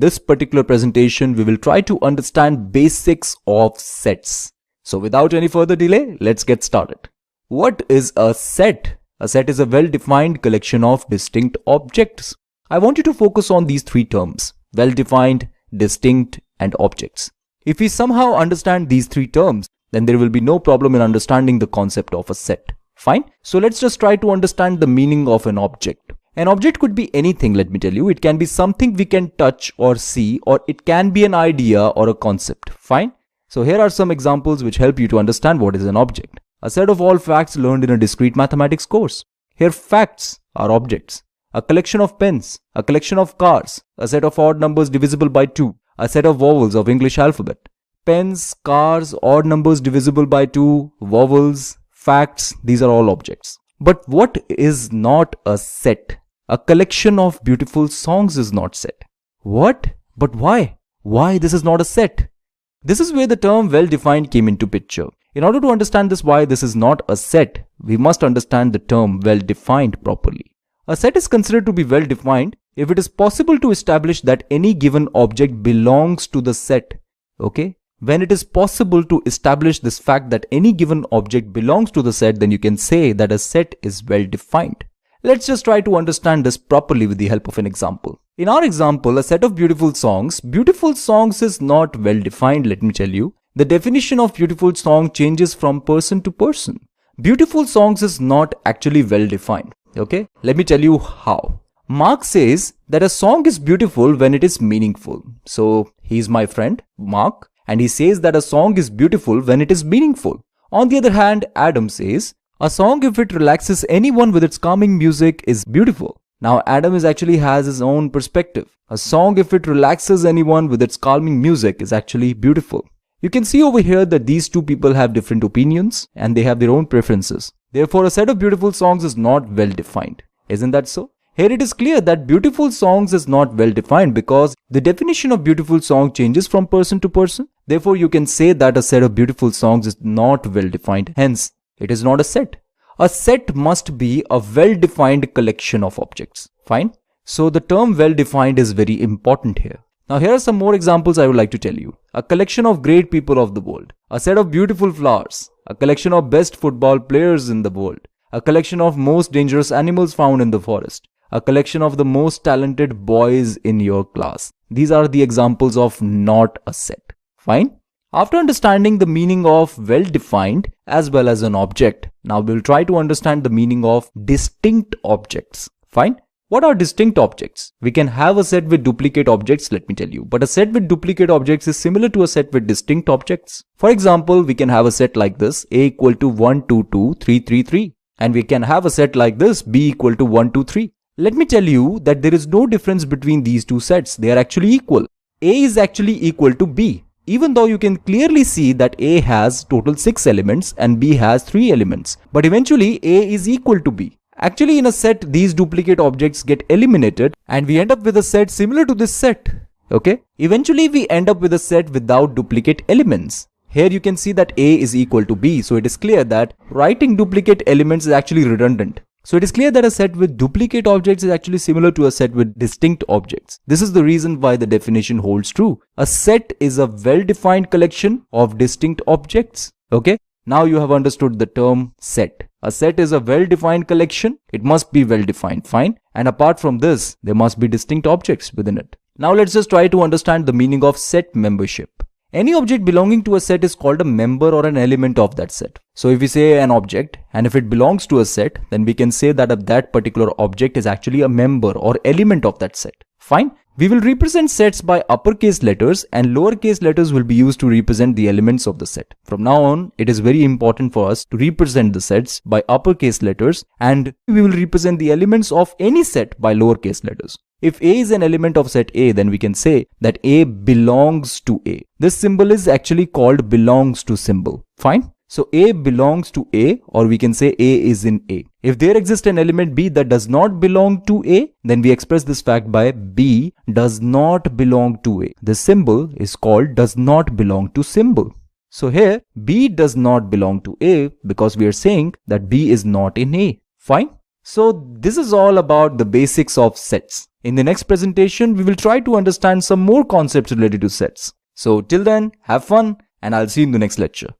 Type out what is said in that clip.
this particular presentation, we will try to understand basics of sets. So without any further delay, let's get started. What is a set? A set is a well-defined collection of distinct objects. I want you to focus on these three terms: well-defined, distinct, and objects. If we somehow understand these three terms, then there will be no problem in understanding the concept of a set. Fine? So let's just try to understand the meaning of an object. An object could be anything, let me tell you. It can be something we can touch or see, or it can be an idea or a concept. Fine? So here are some examples which help you to understand what is an object. A set of all facts learned in a discrete mathematics course. Here facts are objects. A collection of pens, a collection of cars, a set of odd numbers divisible by 2, a set of vowels of English alphabet. Pens, cars, odd numbers divisible by 2, vowels, facts, these are all objects. But what is not a set? A collection of beautiful songs is not set. What? But why? Why this is not a set? This is where the term well-defined came into picture. In order to understand this why this is not a set, we must understand the term well-defined properly. A set is considered to be well-defined if it is possible to establish that any given object belongs to the set. Okay? When it is possible to establish this fact that any given object belongs to the set, then you can say that a set is well-defined. Let's just try to understand this properly with the help of an example. In our example, a set of beautiful songs is not well-defined, let me tell you. The definition of beautiful song changes from person to person. Beautiful songs is not actually well-defined. Okay, let me tell you how. Mark says that a song is beautiful when it is meaningful. So he's my friend, Mark, and he says that a song is beautiful when it is meaningful. On the other hand, Adam says a song, if it relaxes anyone with its calming music, is beautiful. Now Adam actually has his own perspective. A song, if it relaxes anyone with its calming music, is actually beautiful. You can see over here that these two people have different opinions and they have their own preferences. Therefore, a set of beautiful songs is not well defined. Isn't that so? Here it is clear that beautiful songs is not well defined because the definition of beautiful song changes from person to person. Therefore, you can say that a set of beautiful songs is not well defined. Hence, it is not a set. A set must be a well defined collection of objects. Fine? So the term well defined is very important here. Now here are some more examples I would like to tell you. A collection of great people of the world. A set of beautiful flowers. A collection of best football players in the world. A collection of most dangerous animals found in the forest. A collection of the most talented boys in your class. These are the examples of not a set. Fine? After understanding the meaning of well-defined as well as an object, now we'll try to understand the meaning of distinct objects. Fine? What are distinct objects? We can have a set with duplicate objects, let me tell you. But a set with duplicate objects is similar to a set with distinct objects. For example, we can have a set like this, A equal to 1, 2, 2, 3, 3, 3. And we can have a set like this, B equal to 1, 2, 3. Let me tell you that there is no difference between these two sets. They are actually equal. A is actually equal to B. Even though you can clearly see that A has total 6 elements and B has 3 elements. But eventually A is equal to B. Actually, in a set, these duplicate objects get eliminated and we end up with a set similar to this set. Okay? Eventually, we end up with a set without duplicate elements. Here you can see that A is equal to B. So it is clear that writing duplicate elements is actually redundant. So it is clear that a set with duplicate objects is actually similar to a set with distinct objects. This is the reason why the definition holds true. A set is a well-defined collection of distinct objects. Okay? Now you have understood the term set. A set is a well-defined collection. It must be well-defined, fine. And apart from this, there must be distinct objects within it. Now let's just try to understand the meaning of set membership. Any object belonging to a set is called a member or an element of that set. So if we say an object, and if it belongs to a set, then we can say that that particular object is actually a member or element of that set. Fine? We will represent sets by uppercase letters and lowercase letters will be used to represent the elements of the set. From now on, it is very important for us to represent the sets by uppercase letters and we will represent the elements of any set by lowercase letters. If A is an element of set A, then we can say that A belongs to A. This symbol is actually called belongs to symbol. Fine? So A belongs to A, or we can say A is in A. If there exists an element B that does not belong to A, then we express this fact by B does not belong to A. This symbol is called does not belong to symbol. So here B does not belong to A because we are saying that B is not in A. Fine? So this is all about the basics of sets. In the next presentation, we will try to understand some more concepts related to sets. So till then, have fun and I'll see you in the next lecture.